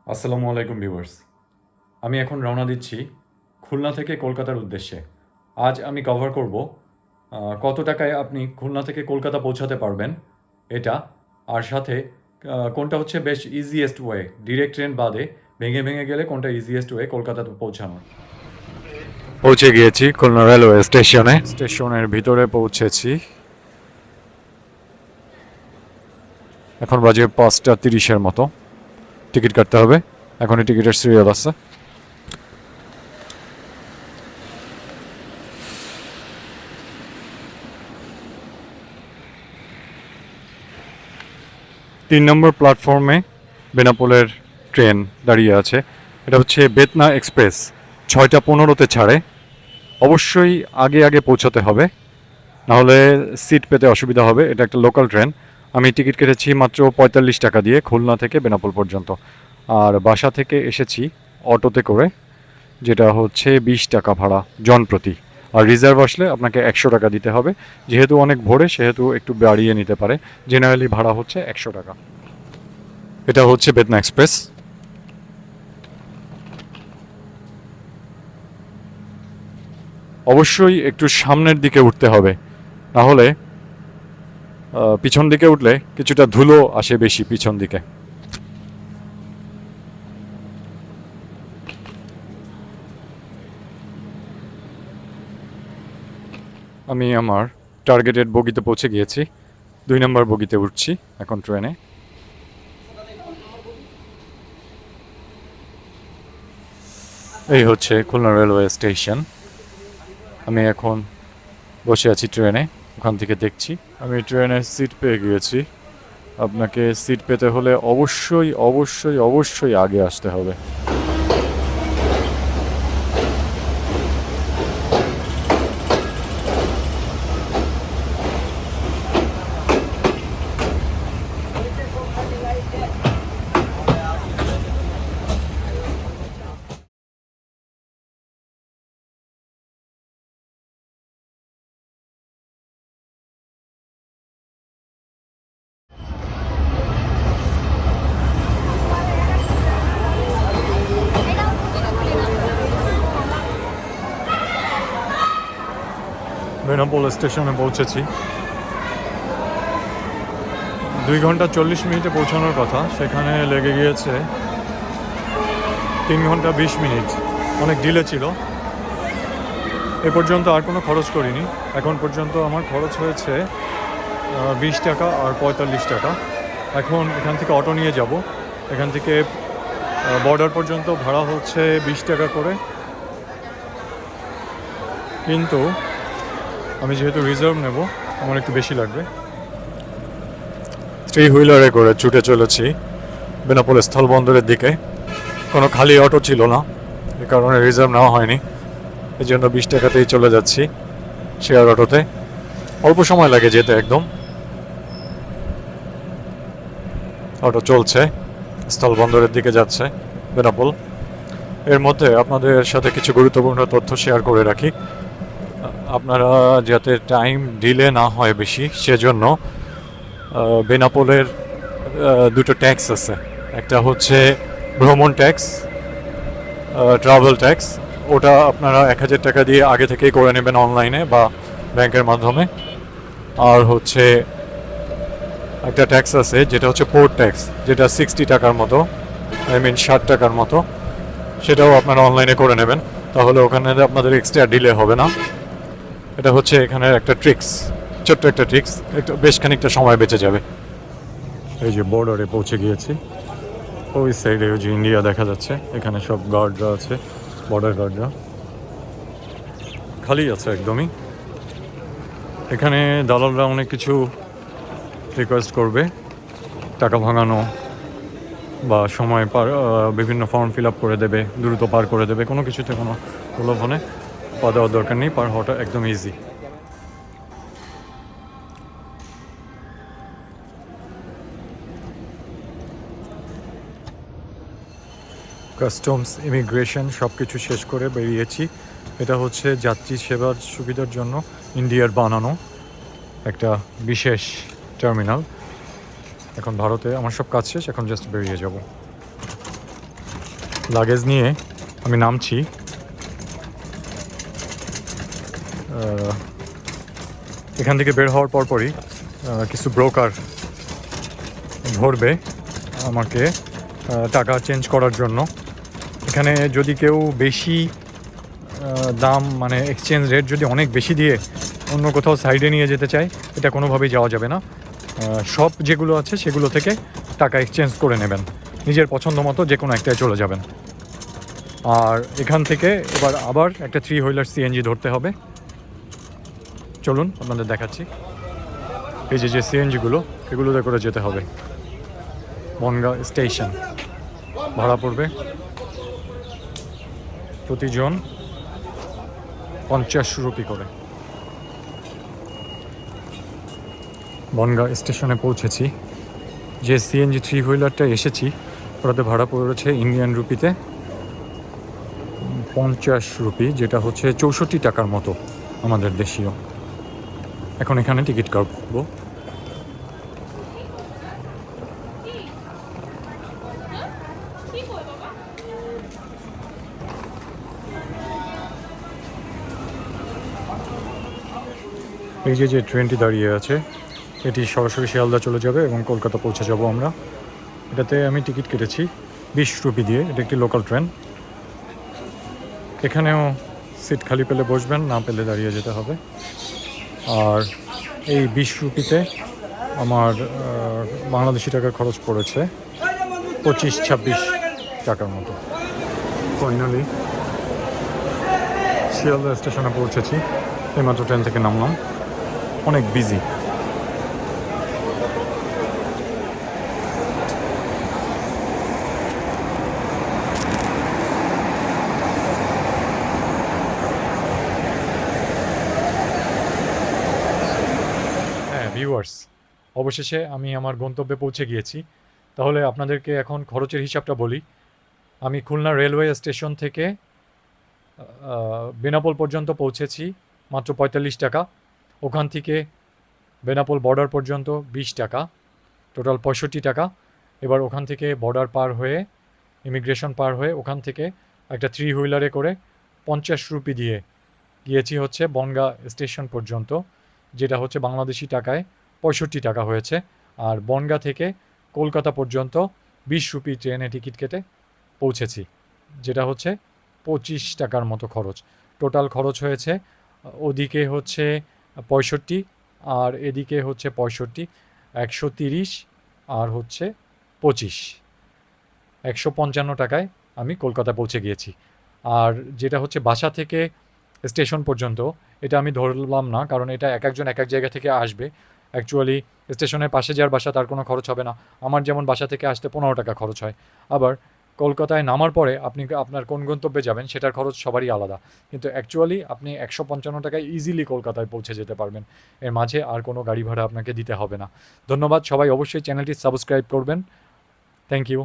আসসালামু আলাইকুম ভিউয়ার্স। আমি এখন রওনা দিচ্ছি খুলনা থেকে কলকাতার উদ্দেশ্যে। আজ আমি কভার করব কত টাকায় আপনি খুলনা থেকে কলকাতা পৌঁছাতে পারবেন এটা, আর সাথে কোনটা হচ্ছে বেশ ইজিয়েস্ট ওয়ে, ডিরেক্ট ট্রেন বাদে ভেঙে ভেঙে গেলে কোনটা ইজিয়েস্ট ওয়ে কলকাতাতে পৌঁছানোর। পৌঁছে গিয়েছি খুলনা রেলওয়ে স্টেশনে। স্টেশনের ভিতরে পৌঁছেছি। এখন বাজে 5:30 মতো। টিকিট কাটতে হবে। এখনই টিকিটের সিরিয়াল আছে। তিন নম্বর প্ল্যাটফর্মে বেনাপোলের ট্রেন দাঁড়িয়ে আছে। এটা হচ্ছে বেতনা এক্সপ্রেস। 6:15-তে ছাড়ে। অবশ্যই আগে আগে পৌঁছাতে হবে, নাহলে সিট পেতে অসুবিধা হবে। এটা একটা লোকাল ট্রেন। আমি টিকিট কেটেছি মাত্র 45 টাকা দিয়ে খুলনা থেকে বেনাপোল পর্যন্ত। আর বাসা থেকে এসেছি অটোতে করে, যেটা হচ্ছে 20 টাকা ভাড়া জনপ্রতি। আর রিজার্ভ আসলে আপনাকে 100 টাকা দিতে হবে। যেহেতু অনেক ভোরে, সেহেতু একটু বাড়িয়ে নিতে পারে। জেনারেলি ভাড়া হচ্ছে 100 টাকা। এটা হচ্ছে বেতনা এক্সপ্রেস। অবশ্যই একটু সামনের দিকে উঠতে হবে, নাহলে পিছন দিকে উঠলে কিছুটা ধুলো আসে বেশি পিছন দিকে। আমি আমার টার্গেটেড বগিতে পৌঁছে গিয়েছি। 2 নম্বর বগিতে উঠছি এখন ট্রেনে। এই হচ্ছে খুলনা রেলওয়ে স্টেশন। আমি এখন বসে আছি ট্রেনে, ওখান থেকে দেখছি। আমি ট্রেনের সিট পেয়ে গিয়েছি। আপনাকে সিট পেতে হলে অবশ্যই অবশ্যই অবশ্যই আগে আসতে হবে। বেনাপোল স্টেশনে পৌঁছেছি। 2 ঘন্টা 40 মিনিটে পৌঁছানোর কথা, সেখানে লেগে গিয়েছে 3 ঘন্টা 20 মিনিট। অনেক ডিলে ছিল। এ পর্যন্ত আর কোনো খরচ করিনি। এখন পর্যন্ত আমার খরচ হয়েছে 20 টাকা আর 45 টাকা। এখন এখান থেকে অটো নিয়ে যাব। এখান থেকে বর্ডার পর্যন্ত ভাড়া হচ্ছে 20 টাকা করে, কিন্তু আমি যেহেতু রিজার্ভ নেব, আমার একটু বেশি লাগবে। 3 হুইলারে করে ছুটে চলেছি বেনাপোল স্থলবন্দরের দিকে। কোনো খালি অটো ছিল না, এ কারণে রিজার্ভ নেওয়া হয়নি। এই জন্য 20 টাকাতেই চলে যাচ্ছি শেয়ার অটোতে। অল্প সময় লাগে যেতে একদম। অটো চলছে, স্থলবন্দরের দিকে যাচ্ছে বেনাপোল। এর মধ্যে আপনাদের সাথে কিছু গুরুত্বপূর্ণ তথ্য শেয়ার করে রাখি। আপনারা যাতে টাইম ডিলে না হয় বেশি, সেজন্য বেনাপোলের দুটো ট্যাক্স আছে। একটা হচ্ছে ভ্রমণ ট্যাক্স, ট্রাভেল ট্যাক্স। ওটা আপনারা 1000 টাকা দিয়ে আগে থেকেই করে নেবেন অনলাইনে বা ব্যাংকের মাধ্যমে। আর হচ্ছে একটা ট্যাক্স আছে যেটা হচ্ছে পোর্ট ট্যাক্স, যেটা 60 টাকার মতো, 60 টাকার মতো। সেটাও আপনারা অনলাইনে করে নেবেন, তাহলে ওখানে আপনাদের এক্সট্রা ডিলে হবে না। এটা হচ্ছে এখানের একটা ট্রিক্স, ছোট্ট একটা ট্রিক্স। একটু বেশ খানিকটা সময় বেঁচে যাবে। এই যে বর্ডারে পৌঁছে গিয়েছি। ওই সাইডে ওই যে ইন্ডিয়া দেখা যাচ্ছে। এখানে সব গার্ডরা আছে, বর্ডার গার্ডরা। খালি আছে একদমই। এখানে দালালরা অনেক কিছু রিকোয়েস্ট করবে, টাকা ভাঙানো বা সময় পার, বিভিন্ন ফর্ম ফিল আপ করে দেবে, দ্রুত পার করে দেবে। কোনো কিছুতে কোনো প্রলোভনে পা দেওয়ার দরকার নেই। পার হওয়াটা একদম ইজি। কাস্টমস, ইমিগ্রেশন সব কিছু শেষ করে বেরিয়েছি। এটা হচ্ছে যাত্রী সেবার সুবিধার জন্য ইন্ডিয়ার বানানো একটা বিশেষ টার্মিনাল। এখন ভারতে আমার সব কাজ শেষ, এখন জাস্ট বেরিয়ে যাব। লাগেজ নিয়ে আমি নামছি। এখান থেকে বের হওয়ার পরপরই কিছু ব্রোকার ধরবে আমাকে টাকা চেঞ্জ করার জন্য। এখানে যদি কেউ বেশি দাম মানে এক্সচেঞ্জ রেট যদি অনেক বেশি দিয়ে অন্য কোথাও সাইডে নিয়ে যেতে চায়, এটা কোনোভাবেই যাওয়া যাবে না। সব যেগুলো আছে সেগুলো থেকে টাকা এক্সচেঞ্জ করে নেবেন, নিজের পছন্দ মতো যে কোনো একটায় চলে যাবেন। আর এখান থেকে এবার আবার একটা 3 হুইলার সিএনজি ধরতে হবে। চলুন আপনাদের দেখাচ্ছি। এই যে সিএনজিগুলো, এগুলোতে করে যেতে হবে বনগাঁ স্টেশন। ভাড়া পড়বে প্রতিজন 50 রুপি করে। বনগাঁ স্টেশনে পৌঁছেছি। যে সিএনজি 3 হুইলারটা এসেছি ওটাতে ভাড়া পড়েছে ইন্ডিয়ান রুপিতে 50 রুপি, যেটা হচ্ছে 64 টাকার মতো আমাদের দেশীয়। এখন এখানে টিকিট কাটবো। এই যে ট্রেনটি দাঁড়িয়ে আছে এটি সরাসরি শিয়ালদা চলে যাবে এবং কলকাতা পৌঁছে যাব আমরা। এটাতে আমি টিকিট কেটেছি 20 রুপি দিয়ে। এটা একটি লোকাল ট্রেন। এখানেও সিট খালি পেলে বসবেন, না পেলে দাঁড়িয়ে যেতে হবে। আর এই 20 রুপিতে আমার বাংলাদেশি টাকা খরচ পড়েছে 25-26 টাকার মতো। ফাইনালি শিয়ালদা স্টেশনে পৌঁছেছি। এইমাত্র ট্রেন থেকে নামলাম। অনেক বিজি। ভিউয়ার্স, অবশেষে আমি আমার গন্তব্যে পৌঁছে গিয়েছি। তাহলে আপনাদেরকে এখন খরচের হিসাবটা বলি। আমি খুলনা রেলওয়ে স্টেশন থেকে বেনাপোল পর্যন্ত পৌঁছেছি মাত্র 45 টাকা। ওখান থেকে বেনাপোল বর্ডার পর্যন্ত 20 টাকা, টোটাল 65 টাকা। এবার ওখান থেকে বর্ডার পার হয়ে, ইমিগ্রেশন পার হয়ে, ওখান থেকে একটা 3 হুইলারে করে 50 রুপি দিয়ে গিয়েছি হচ্ছে বনগাঁ স্টেশন পর্যন্ত, যেটা হচ্ছে বাংলাদেশি টাকায় 65 টাকা হয়েছে। আর বনগাঁ থেকে কলকাতা পর্যন্ত 20 রুপি ট্রেনে টিকিট কেটে পৌঁছেছি, যেটা হচ্ছে 25 টাকার মতো খরচ। টোটাল খরচ হয়েছে ওদিকে হচ্ছে 65 আর এদিকে হচ্ছে 65, 130 আর হচ্ছে 25, 155 টাকায় আমি কলকাতা পৌঁছে গিয়েছি। আর যেটা হচ্ছে বাসা থেকে স্টেশন পর্যন্ত, এটা আমি ধরলাম না, কারণ এটা এক একজন এক এক জায়গা থেকে আসবে। অ্যাকচুয়ালি স্টেশনের পাশে যার বাসা তার কোনো খরচ হবে না। আমার যেমন বাসা থেকে আসতে 15 টাকা খরচ হয়। আবার কলকাতায় নামার পরে আপনি আপনার কোন গন্তব্যে যাবেন সেটার খরচ সবারই আলাদা। কিন্তু অ্যাকচুয়ালি আপনি 155 টাকায় ইজিলি কলকাতায় পৌঁছে যেতে পারবেন। এর মাঝে আর কোনো গাড়ি ভাড়া আপনাকে দিতে হবে না। ধন্যবাদ সবাই, অবশ্যই চ্যানেলটি সাবস্ক্রাইব করবেন। Thank you.